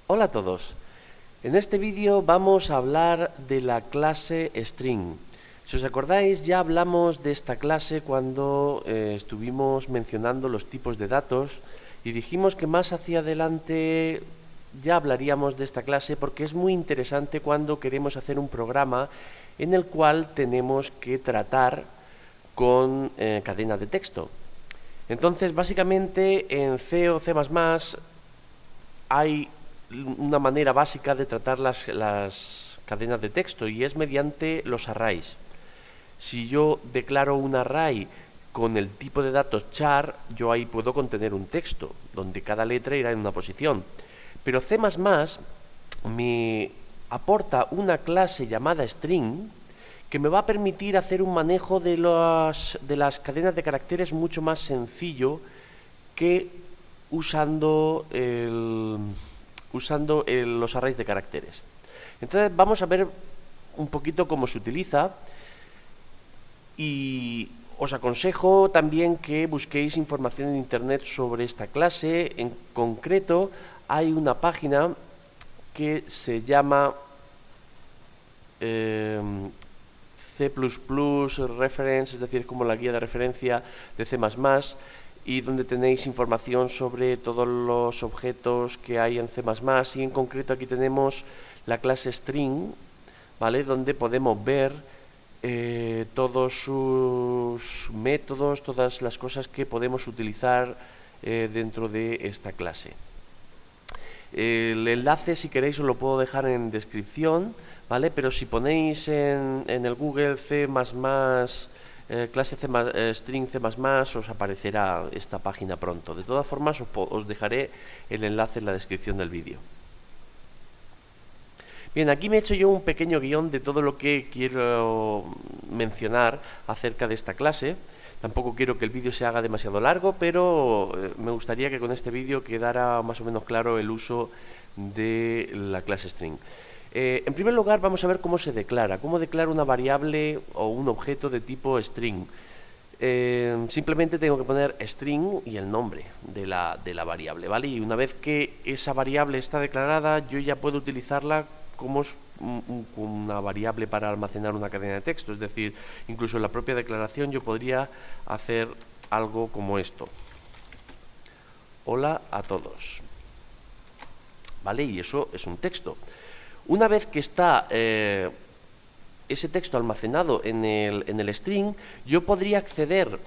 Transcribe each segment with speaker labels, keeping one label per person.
Speaker 1: Hola a todos. En este vídeo vamos a hablar de la clase string. Si os acordáis, ya hablamos de esta clase cuando estuvimos mencionando los tipos de datos y dijimos que más hacia adelante ya hablaríamos de esta clase porque es muy interesante cuando queremos hacer un programa en el cual tenemos que tratar con cadenas de texto. Entonces, básicamente en C o C++ hay una manera básica de tratar las cadenas de texto y es mediante los arrays. Si yo declaro un array con el tipo de datos char, yo ahí puedo contener un texto, donde cada letra irá en una posición. Pero C++ me aporta una clase llamada string que me va a permitir hacer un manejo de las cadenas de caracteres mucho más sencillo que usando los arrays de caracteres. Entonces vamos a ver un poquito cómo se utiliza y os aconsejo también que busquéis información en internet sobre esta clase. En concreto hay una página que se llama C++ Reference, es decir, como la guía de referencia de C++, y donde tenéis información sobre todos los objetos que hay en C++, y en concreto aquí tenemos la clase string, ¿vale? Donde podemos ver todos sus métodos, todas las cosas que podemos utilizar dentro de esta clase. El enlace, si queréis, os lo puedo dejar en descripción, ¿vale? Pero si ponéis en el Google C++, clase C++, string C++, os aparecerá esta página pronto. De todas formas, os dejaré el enlace en la descripción del vídeo. Bien, aquí me he hecho yo un pequeño guión de todo lo que quiero mencionar acerca de esta clase. Tampoco quiero que el vídeo se haga demasiado largo, pero me gustaría que con este vídeo quedara más o menos claro el uso de la clase string. En primer lugar, vamos a ver cómo se declara, cómo declara una variable o un objeto de tipo string. Simplemente tengo que poner string y el nombre de la variable, ¿vale? Y una vez que esa variable está declarada, yo ya puedo utilizarla como una variable para almacenar una cadena de texto. Es decir, incluso en la propia declaración yo podría hacer algo como esto: hola a todos, ¿vale? Y eso es un texto. Una vez que está ese texto almacenado en el string, yo podría acceder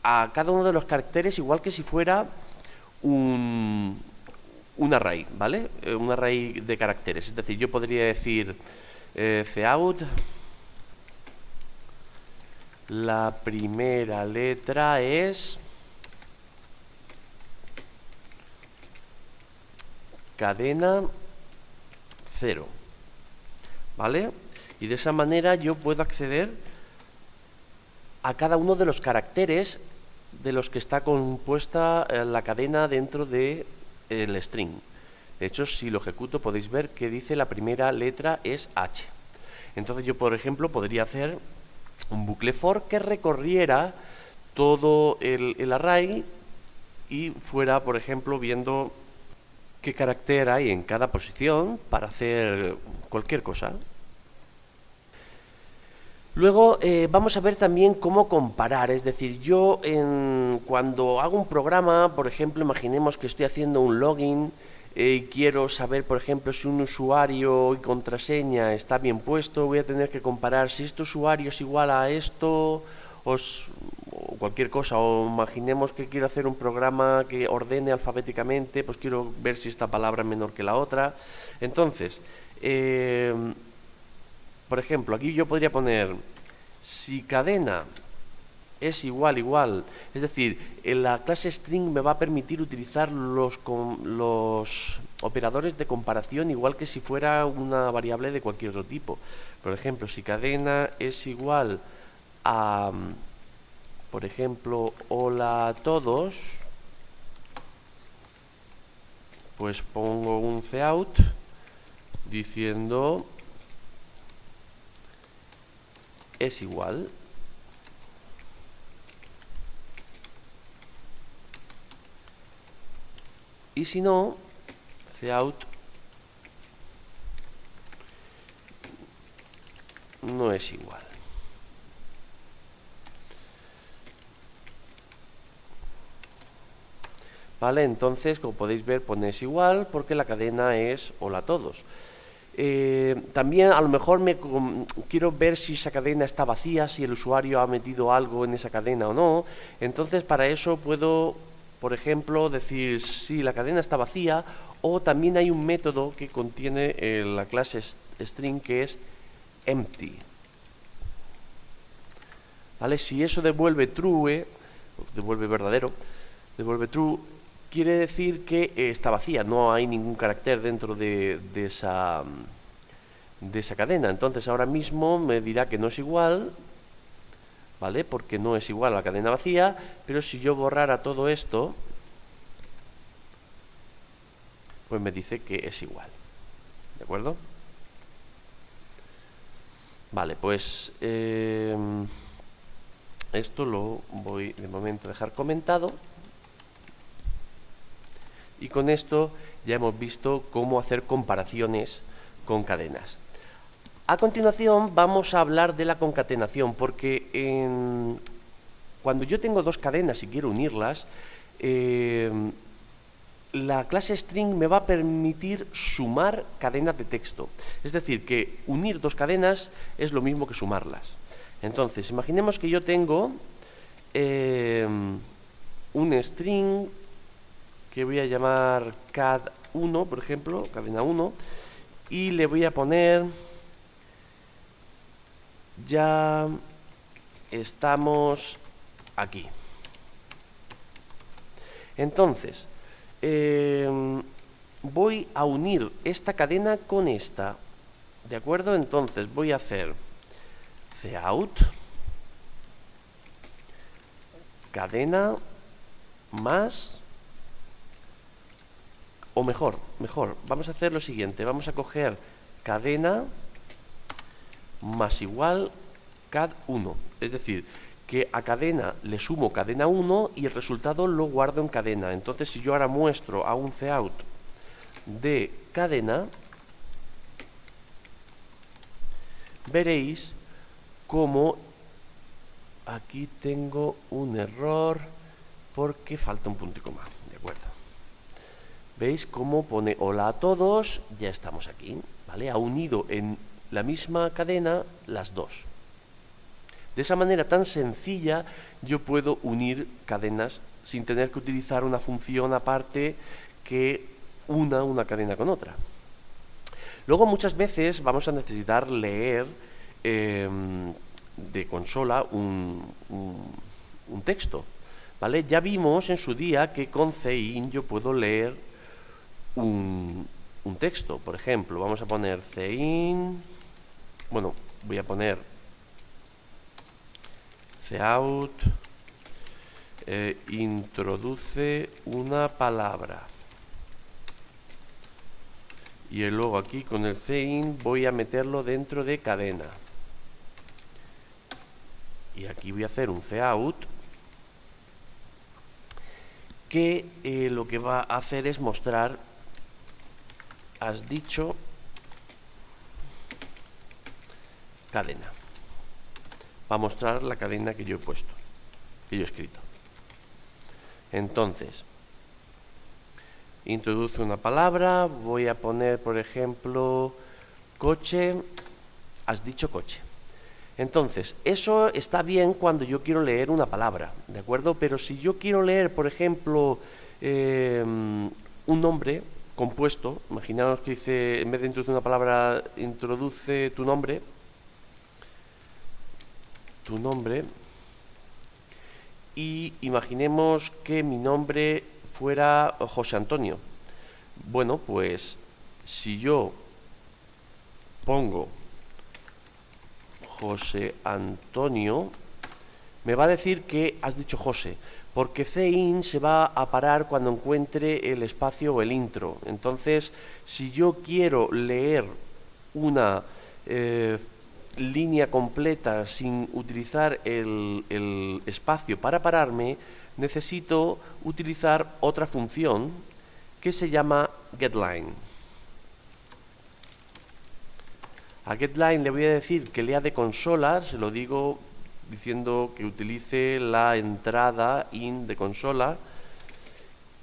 Speaker 1: a cada uno de los caracteres igual que si fuera un array, ¿vale? Un array de caracteres. Es decir, yo podría decir cout, la primera letra es cadena 0, ¿vale? Y de esa manera yo puedo acceder a cada uno de los caracteres de los que está compuesta la cadena dentro del string. De hecho, si lo ejecuto podéis ver que dice la primera letra es H. Entonces yo, por ejemplo, podría hacer un bucle for que recorriera todo el array y fuera, por ejemplo, viendo qué carácter hay en cada posición para hacer cualquier cosa. Luego vamos a ver también cómo comparar, es decir, yo cuando hago un programa, por ejemplo, imaginemos que estoy haciendo un login y quiero saber, por ejemplo, si un usuario y contraseña está bien puesto, voy a tener que comparar si este usuario es igual a esto o cualquier cosa, o imaginemos que quiero hacer un programa que ordene alfabéticamente, pues quiero ver si esta palabra es menor que la otra. Entonces, por ejemplo, aquí yo podría poner si cadena es igual, es decir, en la clase string me va a permitir utilizar los operadores de comparación igual que si fuera una variable de cualquier otro tipo. Por ejemplo, si cadena es igual a, por ejemplo, hola a todos, pues pongo un cout diciendo es igual. Y si no, cout no es igual. Vale, entonces, como podéis ver, pone es igual porque la cadena es hola a todos. También a lo mejor quiero ver si esa cadena está vacía, si el usuario ha metido algo en esa cadena o no. Entonces, para eso puedo, por ejemplo, decir si la cadena está vacía, o también hay un método que contiene la clase string que es empty. ¿Vale? Si eso devuelve true, devuelve verdadero, devuelve true, quiere decir que está vacía, no hay ningún carácter dentro de esa cadena. Entonces ahora mismo me dirá que no es igual, ¿vale? Porque no es igual a la cadena vacía, pero si yo borrara todo esto, pues me dice que es igual. ¿De acuerdo? Vale, pues esto lo voy de momento a dejar comentado. Y con esto ya hemos visto cómo hacer comparaciones con cadenas. A continuación vamos a hablar de la concatenación, porque cuando yo tengo dos cadenas y quiero unirlas, la clase string me va a permitir sumar cadenas de texto. Es decir, que unir dos cadenas es lo mismo que sumarlas. Entonces, imaginemos que yo tengo un string que voy a llamar cad1, por ejemplo, cadena 1, y le voy a poner ya estamos aquí. Entonces, voy a unir esta cadena con esta, ¿de acuerdo? Entonces voy a hacer cout cadena más, o mejor, vamos a hacer lo siguiente, vamos a coger cadena más igual cad1, es decir, que a cadena le sumo cadena 1 y el resultado lo guardo en cadena. Entonces, si yo ahora muestro a un cout de cadena, veréis como aquí tengo un error porque falta un punto y coma, ¿de acuerdo? ¿Veis cómo pone hola a todos? Ya estamos aquí, ¿vale? Ha unido en la misma cadena las dos. De esa manera tan sencilla yo puedo unir cadenas sin tener que utilizar una función aparte que una cadena con otra. Luego muchas veces vamos a necesitar leer de consola un texto, ¿vale? Ya vimos en su día que con cin yo puedo leer un texto. Por ejemplo, vamos a poner cin, bueno, voy a poner cout introduce una palabra, y luego aquí con el cin voy a meterlo dentro de cadena, y aquí voy a hacer un cout que lo que va a hacer es mostrar has dicho cadena. Va a mostrar la cadena que yo he puesto, que yo he escrito. Entonces, introduce una palabra, voy a poner, por ejemplo, coche, has dicho coche. Entonces, eso está bien cuando yo quiero leer una palabra, ¿de acuerdo? Pero si yo quiero leer, por ejemplo, un nombre compuesto, imaginaos que dice, en vez de introducir una palabra, introduce tu nombre, y imaginemos que mi nombre fuera José Antonio. Bueno, pues si yo pongo José Antonio, me va a decir que has dicho José, porque cin se va a parar cuando encuentre el espacio o el intro. Entonces, si yo quiero leer una línea completa sin utilizar el espacio para pararme, necesito utilizar otra función que se llama getLine. A getLine le voy a decir que lea de consola, se lo digo diciendo que utilice la entrada in de consola,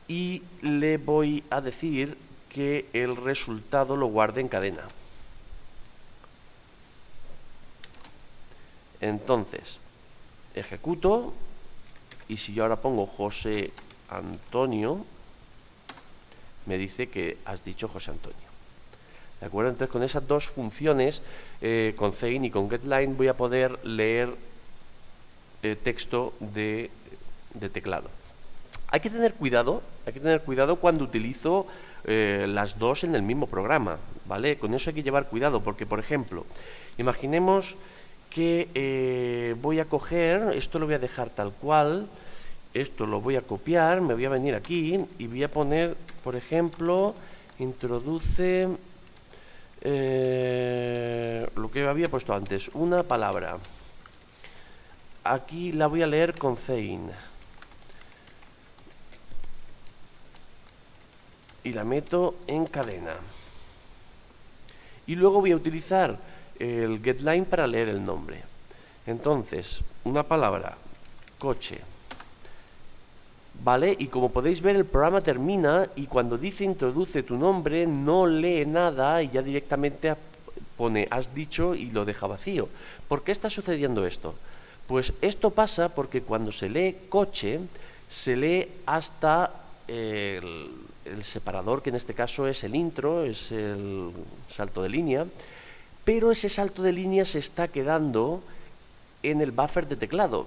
Speaker 1: y le voy a decir que el resultado lo guarde en cadena. Entonces, ejecuto, y si yo ahora pongo José Antonio, me dice que has dicho José Antonio. ¿De acuerdo? Entonces, con esas dos funciones, con Cin y con getLine, voy a poder leer texto de teclado. Hay que tener cuidado cuando utilizo las dos en el mismo programa, ¿vale? Con eso hay que llevar cuidado, porque, por ejemplo, imaginemos que voy a coger, esto lo voy a dejar tal cual, esto lo voy a copiar, me voy a venir aquí y voy a poner, por ejemplo, introduce lo que había puesto antes, una palabra. Aquí la voy a leer con Cin. Y la meto en cadena. Y luego voy a utilizar el getLine para leer el nombre. Entonces, una palabra, coche. ¿Vale? Y como podéis ver, el programa termina y cuando dice introduce tu nombre, no lee nada y ya directamente pone has dicho y lo deja vacío. ¿Por qué está sucediendo esto? Pues esto pasa porque cuando se lee coche, se lee hasta el separador, que en este caso es el intro, es el salto de línea, pero ese salto de línea se está quedando en el buffer de teclado.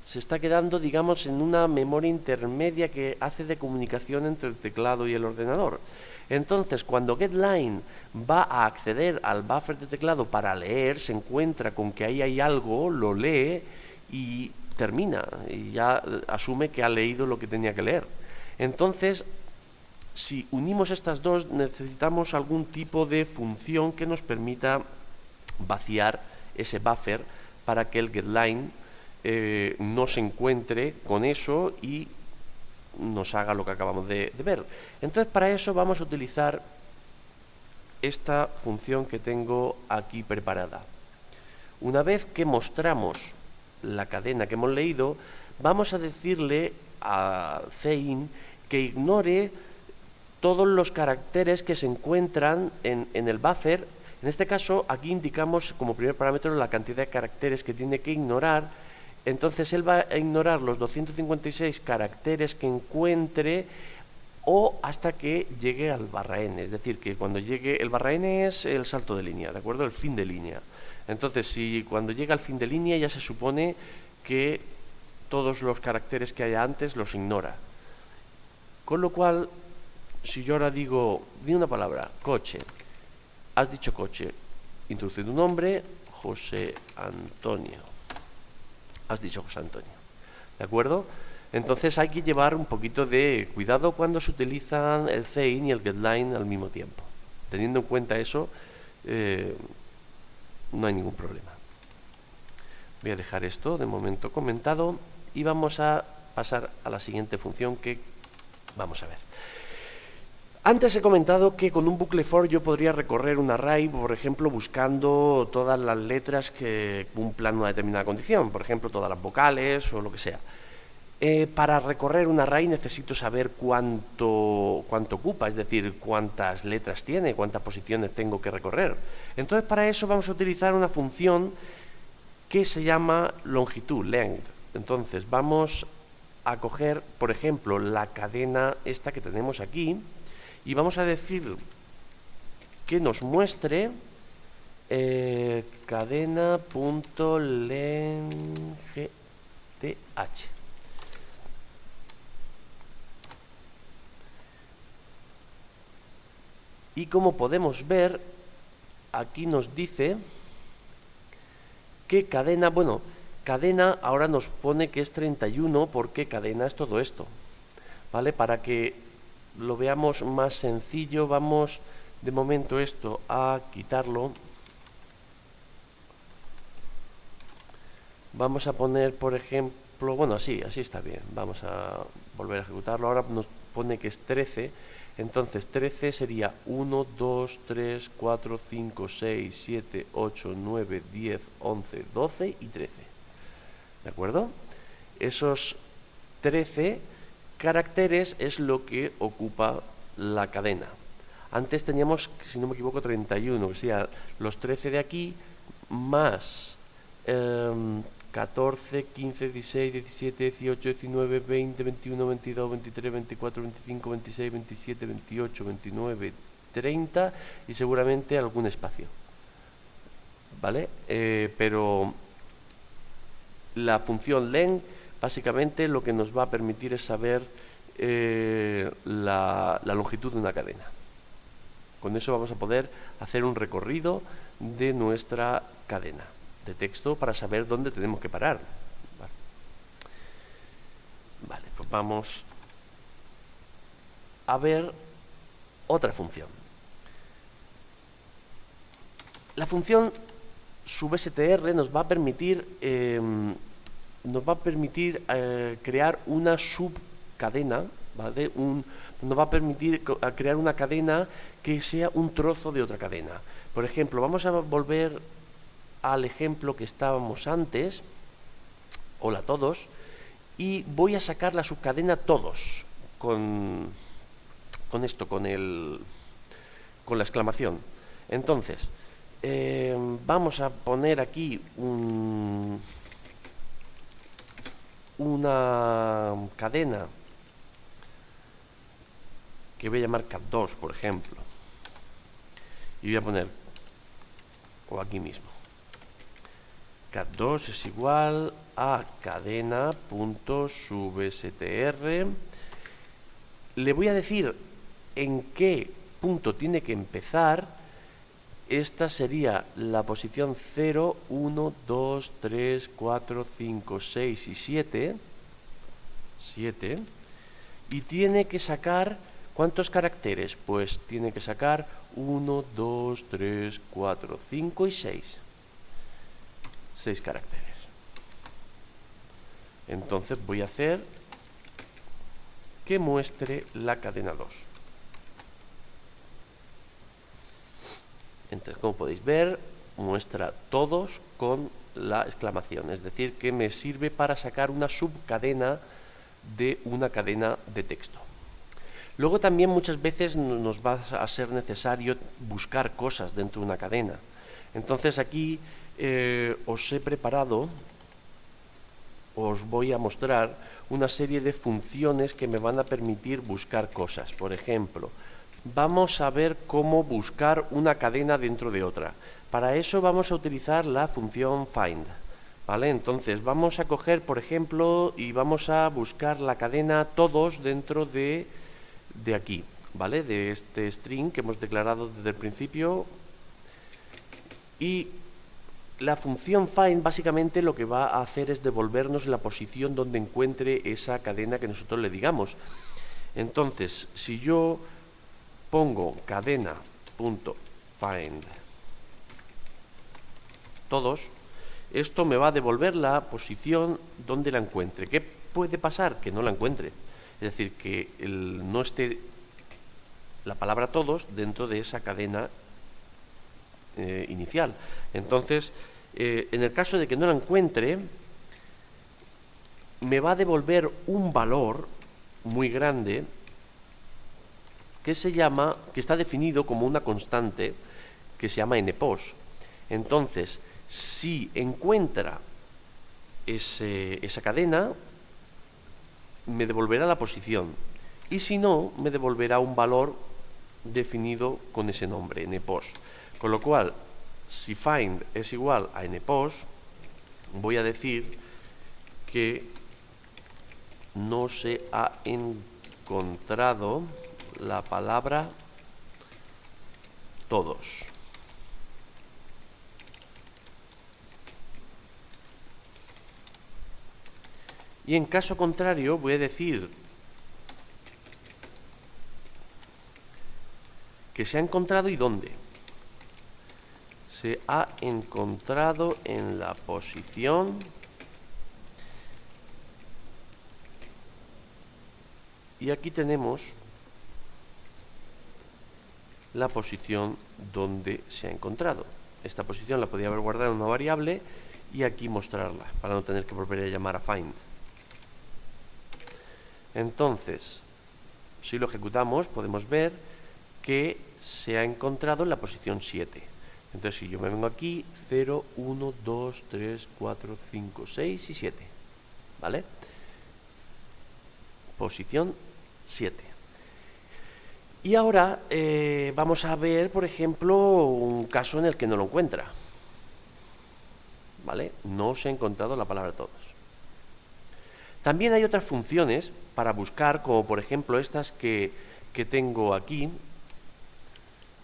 Speaker 1: Se está quedando, digamos, en una memoria intermedia que hace de comunicación entre el teclado y el ordenador. Entonces, cuando getLine va a acceder al buffer de teclado para leer, se encuentra con que ahí hay algo, lo lee y termina, y ya asume que ha leído lo que tenía que leer. Entonces, si unimos estas dos, necesitamos algún tipo de función que nos permita vaciar ese buffer para que el getLine no se encuentre con eso y nos haga lo que acabamos de ver. Entonces, para eso vamos a utilizar esta función que tengo aquí preparada. Una vez que mostramos la cadena que hemos leído, vamos a decirle a Cin que ignore todos los caracteres que se encuentran en el buffer. En este caso, aquí indicamos como primer parámetro la cantidad de caracteres que tiene que ignorar. Entonces él va a ignorar los 256 caracteres que encuentre o hasta que llegue al /n, es decir, que cuando llegue, el /n es el salto de línea, ¿de acuerdo? El fin de línea. Entonces, si cuando llega al fin de línea ya se supone que todos los caracteres que haya antes los ignora. Con lo cual, si yo ahora digo, di una palabra, coche, has dicho coche, introduce tu nombre, José Antonio. Has dicho José Antonio, ¿de acuerdo? Entonces hay que llevar un poquito de cuidado cuando se utilizan el Cin y el getLine al mismo tiempo. Teniendo en cuenta eso, no hay ningún problema. Voy a dejar esto de momento comentado y vamos a pasar a la siguiente función que vamos a ver. Antes he comentado que con un bucle for yo podría recorrer un array, por ejemplo, buscando todas las letras que cumplan una determinada condición, por ejemplo, todas las vocales o lo que sea. Para recorrer un array necesito saber cuánto ocupa, es decir, cuántas letras tiene, cuántas posiciones tengo que recorrer. Entonces, para eso vamos a utilizar una función que se llama longitud, length. Entonces, vamos a coger, por ejemplo, la cadena esta que tenemos aquí, y vamos a decir que nos muestre cadena.length. Y como podemos ver, aquí nos dice que cadena, bueno, cadena ahora nos pone que es 31 porque cadena es todo esto, ¿vale? Para que lo veamos más sencillo, vamos de momento esto a quitarlo. Vamos a poner, por ejemplo, bueno, así está bien. Vamos a volver a ejecutarlo. Ahora nos pone que es 13, entonces 13 sería 1, 2, 3, 4, 5, 6, 7, 8, 9, 10, 11, 12 y 13. ¿De acuerdo? Esos 13 caracteres es lo que ocupa la cadena. Antes teníamos, si no me equivoco, 31, que sería los 13 de aquí más 14, 15, 16, 17, 18, 19, 20, 21, 22, 23, 24, 25, 26, 27, 28, 29, 30 y seguramente algún espacio. ¿Vale? Pero la función len básicamente lo que nos va a permitir es saber la longitud de una cadena. Con eso vamos a poder hacer un recorrido de nuestra cadena de texto para saber dónde tenemos que parar. Vale, pues vamos a ver otra función. La función substr nos va a permitir crear una subcadena, ¿vale? Nos va a permitir crear una cadena que sea un trozo de otra cadena. Por ejemplo, vamos a volver al ejemplo que estábamos antes. Hola a todos. Y voy a sacar la subcadena todos con esto, con la exclamación. Entonces, vamos a poner aquí una cadena que voy a llamar cat2, por ejemplo, y voy a poner, o aquí mismo, cat2 es igual a cadena.substr. Le voy a decir en qué punto tiene que empezar. Esta sería la posición 0, 1, 2, 3, 4, 5, 6 y 7. Y tiene que sacar, ¿cuántos caracteres? Pues tiene que sacar 1, 2, 3, 4, 5 y 6. 6 caracteres. Entonces voy a hacer que muestre la cadena 2. Entonces, como podéis ver, muestra todos con la exclamación, es decir, que me sirve para sacar una subcadena de una cadena de texto. Luego también muchas veces nos va a ser necesario buscar cosas dentro de una cadena. Entonces aquí os he preparado, os voy a mostrar una serie de funciones que me van a permitir buscar cosas. Por ejemplo, vamos a ver cómo buscar una cadena dentro de otra. Para eso vamos a utilizar la función find. ¿Vale? Entonces vamos a coger, por ejemplo, y vamos a buscar la cadena todos dentro de aquí, ¿vale? De este string que hemos declarado desde el principio. Y la función find básicamente lo que va a hacer es devolvernos la posición donde encuentre esa cadena que nosotros le digamos. Entonces, si yo pongo cadena.find todos, esto me va a devolver la posición donde la encuentre. ¿Qué puede pasar? Que no la encuentre. Es decir, que no esté la palabra todos dentro de esa cadena inicial. Entonces, en el caso de que no la encuentre, me va a devolver un valor muy grande que está definido como una constante que se llama npos. Entonces, si encuentra esa cadena, me devolverá la posición, y si no, me devolverá un valor definido con ese nombre, npos. Con lo cual, si find es igual a npos, voy a decir que no se ha encontrado la palabra todos. Y en caso contrario voy a decir que se ha encontrado y dónde. Se ha encontrado en la posición Y aquí tenemos la posición donde se ha encontrado. Esta posición la podía haber guardado en una variable y aquí mostrarla, para no tener que volver a llamar a find. Entonces, si lo ejecutamos, podemos ver que se ha encontrado en la posición 7. Entonces, si yo me vengo aquí, 0, 1, 2, 3, 4, 5, 6 y 7. ¿Vale? Posición 7. Y ahora vamos a ver, por ejemplo, un caso en el que no lo encuentra. ¿Vale? No se ha encontrado la palabra todos. También hay otras funciones para buscar, como por ejemplo estas que tengo aquí,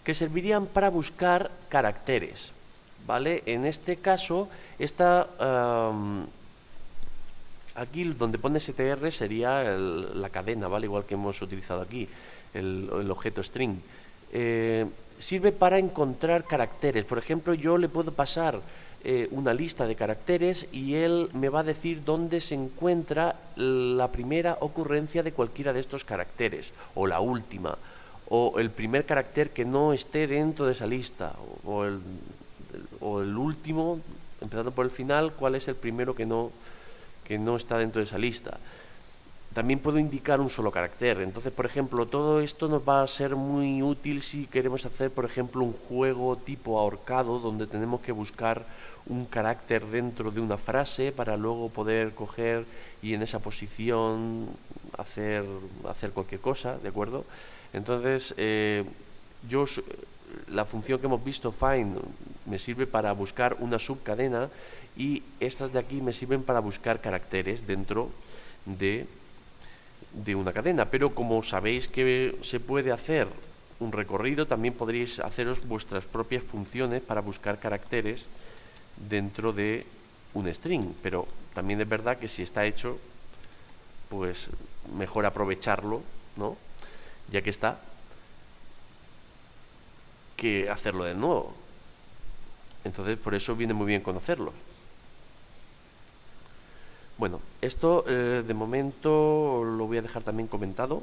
Speaker 1: que servirían para buscar caracteres. ¿Vale? En este caso, aquí donde pone str sería la cadena, ¿vale? Igual que hemos utilizado aquí, el objeto string. Sirve para encontrar caracteres. Por ejemplo, yo le puedo pasar una lista de caracteres y él me va a decir dónde se encuentra la primera ocurrencia de cualquiera de estos caracteres, o la última, o el primer carácter que no esté dentro de esa lista, o el último, empezando por el final, cuál es el primero que no está dentro de esa lista. También puedo indicar un solo carácter. Entonces, por ejemplo, todo esto nos va a ser muy útil si queremos hacer, por ejemplo, un juego tipo ahorcado, donde tenemos que buscar un carácter dentro de una frase para luego poder coger y en esa posición hacer cualquier cosa, ¿de acuerdo? Entonces, la función que hemos visto, find, me sirve para buscar una subcadena, y estas de aquí me sirven para buscar caracteres dentro de una cadena. Pero como sabéis que se puede hacer un recorrido, también podréis haceros vuestras propias funciones para buscar caracteres dentro de un string. Pero también es verdad que si está hecho, pues mejor aprovecharlo, ¿no? Ya que está, que hacerlo de nuevo. Entonces, por eso viene muy bien conocerlo. Bueno, esto de momento lo voy a dejar también comentado.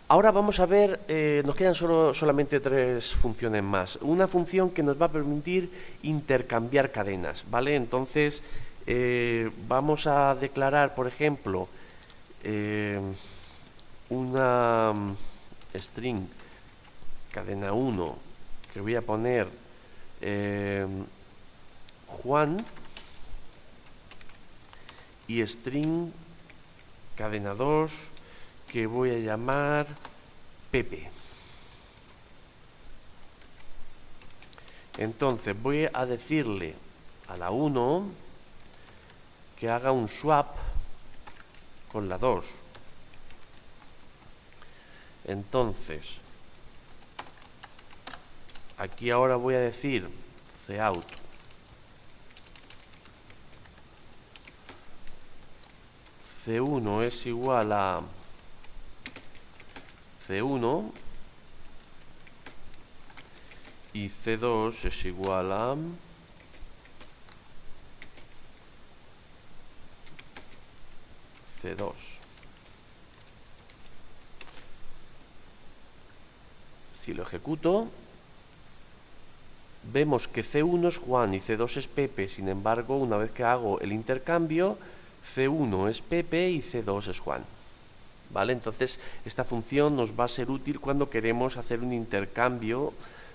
Speaker 1: Ahora vamos a ver, nos quedan solamente 3 funciones más. Una función que nos va a permitir intercambiar cadenas, ¿vale? Entonces, vamos a declarar, por ejemplo, una string cadena 1 que voy a poner Juan, y string cadena 2 que voy a llamar Pepe. Entonces voy a decirle a la 1 que haga un swap con la 2. Entonces, aquí ahora voy a decir cout C1 es igual a C1 y C2 es igual a C2. Si lo ejecuto, vemos que C1 es Juan y C2 es Pepe. Sin embargo, una vez que hago el intercambio, C1 es Pepe y C2 es Juan. ¿Vale? Entonces, esta función nos va a ser útil cuando queremos hacer un intercambio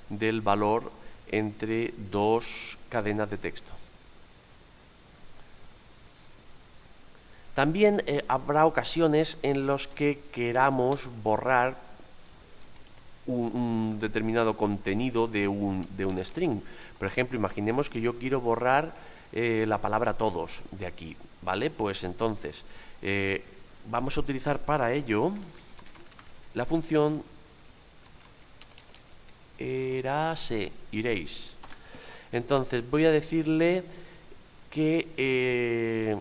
Speaker 1: del valor entre 2 cadenas de texto. También habrá ocasiones en las que queramos borrar un determinado contenido de un string. Por ejemplo, imaginemos que yo quiero borrar la palabra todos de aquí, ¿vale? Pues entonces vamos a utilizar para ello la función erase. Entonces voy a decirle que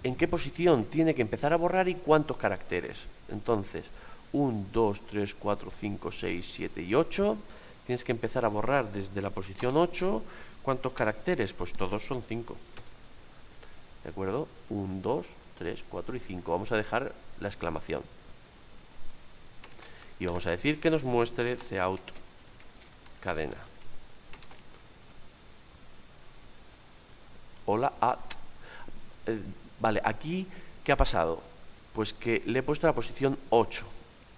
Speaker 1: en qué posición tiene que empezar a borrar y cuántos caracteres. Entonces, 1, 2, 3, 4, 5, 6, 7 y 8. Tienes que empezar a borrar desde la posición 8. ¿Cuántos caracteres? Pues todos son 5. ¿De acuerdo? 1, 2, 3, 4 y 5. Vamos a dejar la exclamación. Y vamos a decir que nos muestre cout cadena. Hola, vale, aquí, ¿qué ha pasado? Pues que le he puesto la posición 8.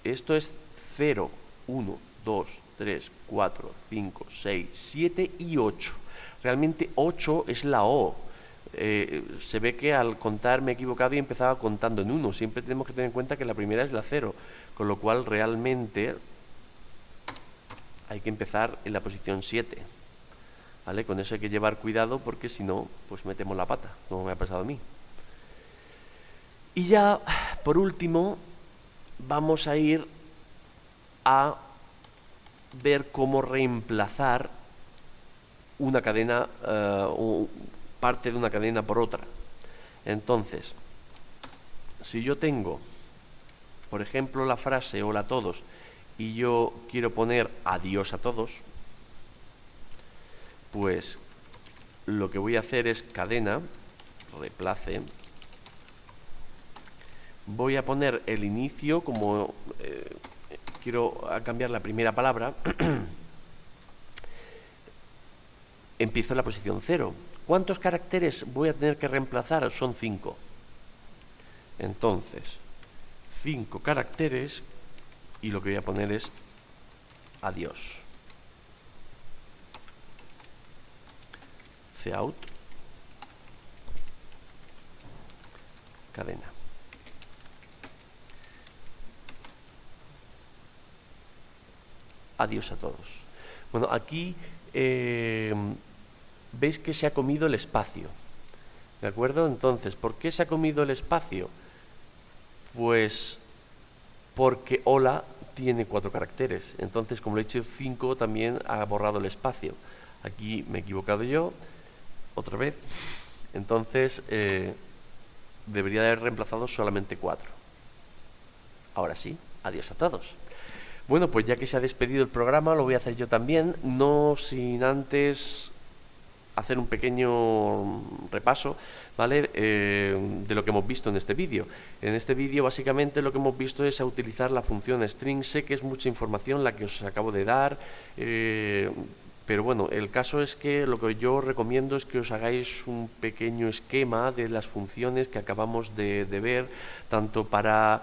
Speaker 1: Esto es 0, 1, 2, 3, 4, 5, 6, 7 y 8. Realmente 8 es la O. Se ve que al contar me he equivocado y empezaba contando en 1. Siempre tenemos que tener en cuenta que la primera es la 0, con lo cual realmente hay que empezar en la posición 7. ¿Vale? Con eso hay que llevar cuidado porque si no, pues metemos la pata, como me ha pasado a mí. Y ya, por último, vamos a ir a ver cómo reemplazar una cadena, parte de una cadena por otra. Entonces, si yo tengo, por ejemplo, la frase hola a todos y yo quiero poner adiós a todos, pues lo que voy a hacer es cadena, reemplace, voy a poner el inicio como quiero cambiar la primera palabra, empiezo en la posición 0. ¿Cuántos caracteres voy a tener que reemplazar? Son 5. Entonces, 5 caracteres y lo que voy a poner es adiós. Cout cadena. Adiós a todos. Bueno, aquí veis que se ha comido el espacio. ¿De acuerdo? Entonces, ¿por qué se ha comido el espacio? Pues porque hola tiene 4 caracteres. Entonces, como lo he hecho 5, también ha borrado el espacio. Aquí me he equivocado yo. Otra vez, entonces debería de haber reemplazado solamente 4. Ahora sí, adiós a todos. Bueno, pues ya que se ha despedido el programa, lo voy a hacer yo también, no sin antes hacer un pequeño repaso, ¿vale? De lo que hemos visto en este vídeo. En este vídeo básicamente lo que hemos visto es a utilizar la función string. Sé que es mucha información la que os acabo de dar, pero bueno, el caso es que lo que yo recomiendo es que os hagáis un pequeño esquema de las funciones que acabamos de ver, tanto para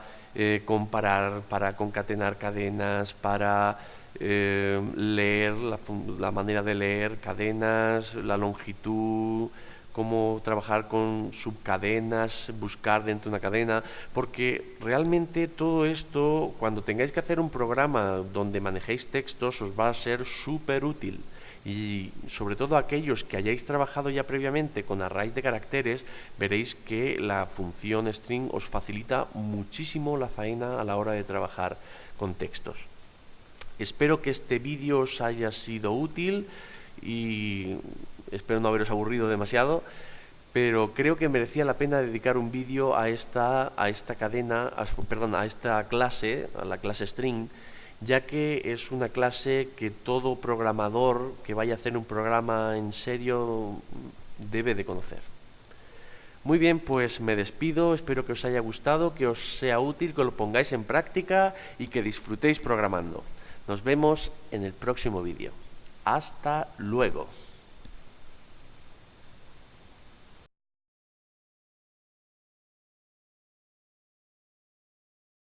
Speaker 1: comparar, para concatenar cadenas, para leer, la manera de leer cadenas, la longitud, cómo trabajar con subcadenas, buscar dentro de una cadena, porque realmente todo esto, cuando tengáis que hacer un programa donde manejéis textos, os va a ser súper útil. Y sobre todo aquellos que hayáis trabajado ya previamente con arrays de caracteres, veréis que la función string os facilita muchísimo la faena a la hora de trabajar con textos. Espero que este vídeo os haya sido útil y espero no haberos aburrido demasiado, pero creo que merecía la pena dedicar un vídeo a esta clase, a la clase string, ya que es una clase que todo programador que vaya a hacer un programa en serio debe de conocer. Muy bien, pues me despido, espero que os haya gustado, que os sea útil, que lo pongáis en práctica y que disfrutéis programando. Nos vemos en el próximo vídeo. Hasta luego.